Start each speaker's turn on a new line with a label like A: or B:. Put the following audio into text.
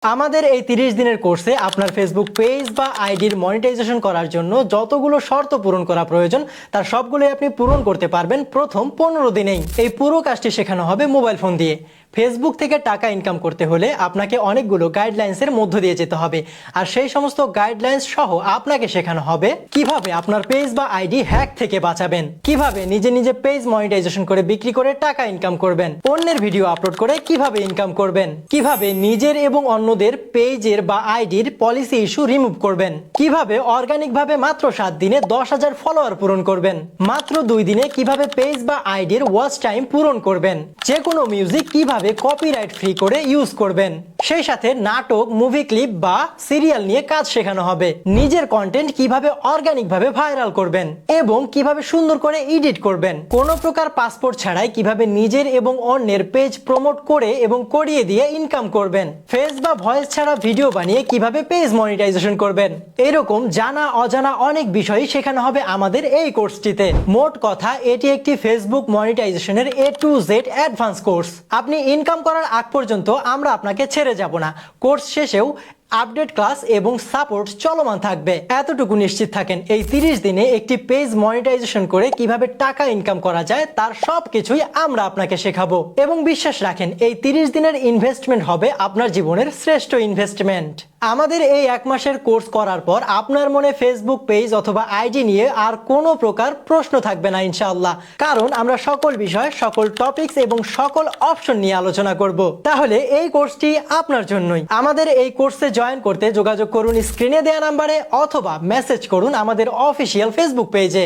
A: আমাদের এই 30 দিনের কোর্সে আপনার ফেসবুক পেজ বা আইডির মনিটাইজেশন করার জন্য যতগুলো শর্ত পূরণ করা প্রয়োজন তার সবগুলোই আপনি পূরণ করতে পারবেন প্রথম 15 দিনেই। এই পুরো কাজটি শেখানো হবে মোবাইল ফোন দিয়ে। ফেসবুক থেকে টাকা ইনকাম করতে হলে আপনাকে অনেকগুলো গাইডলাইন্সের মধ্য দিয়ে যেতে হবে, আর সেই সমস্ত গাইডলাইন্স সহ আপনাকে শেখানো হবে কিভাবে আপনার পেজ বা আইডি হ্যাক থেকে বাঁচাবেন, কিভাবে নিজে নিজে পেজ মনিটাইজেশন করে বিক্রি করে টাকা ইনকাম করবেন, অন্যের ভিডিও আপলোড করে কিভাবে ইনকাম করবেন, কিভাবে নিজের এবং অন্যদের পেজের বা আইডির পলিসি ইস্যু রিমুভ করবেন, কিভাবে অর্গানিক ভাবে মাত্র 7 দিনে 10,000 ফলোয়ার পূরণ করবেন, মাত্র 2 দিনে কিভাবে পেজ বা আইডির ওয়াচ টাইম পূরণ করবেন, যে কোনো মিউজিক কিভাবে কপিরাইট ফ্রি করে ইউজ করবেন, সেই সাথে নাটক, মুভি ক্লিপ বা সিরিয়াল নিয়ে কাজ শেখানো হবে, নিজের কন্টেন্ট কিভাবে অর্গানিক ভাবে ভাইরাল করবেন এবং কিভাবে সুন্দর করে এডিট করবেন, কোনো প্রকার পাসপোর্ট ছাড়াই কিভাবে নিজের এবং অন্যের পেজ প্রমোট করে এবং করিয়ে দিয়ে ইনকাম করবেন, ফেস বা ভয়েস ছাড়া ভিডিও বানিয়ে কিভাবে পেজ মনিটাইজেশন করবেন। এরকম জানা অজানা অনেক বিষয় শেখানো হবে আমাদের এই কোর্সটিতে। মোট কথা, এটি একটি ফেসবুক মনিটাইজেশনের A to Z advance course. আপনি ইনকাম করার আগ পর্যন্ত আমরা আপনাকে ছেড়ে যাব না। কোর্স শেষেও আপডেট ক্লাস এবং সাপোর্ট চলমান থাকবে। এতটুকু নিশ্চিত থাকেন, এই 30 দিনে একটি পেজ মনিটাইজেশন করে কিভাবে টাকা ইনকাম করা যায় তার সবকিছুই আমরা আপনাকে শেখাবো। এবং বিশ্বাস রাখেন, এই 30 দিনের ইনভেস্টমেন্ট হবে আপনার জীবনের শ্রেষ্ঠ ইনভেস্টমেন্ট। আমাদের এই 1 মাসের কোর্স করার পর আপনার মনে ফেসবুক পেজ অথবা আইডি নিয়ে আর কোনো প্রকার প্রশ্ন থাকবে না ইনশাআল্লাহ, কারণ আমরা সকল বিষয়, সকল টপিকস এবং সকল অপশন নিয়ে আলোচনা করব। তাহলে এই কোর্সটি আপনার জন্যই। আমাদের এই কোর্সে জয়েন করতে যোগাযোগ করুন স্ক্রিনে দেওয়া নাম্বারে অথবা মেসেজ করুন আমাদের অফিসিয়াল ফেসবুক পেজে।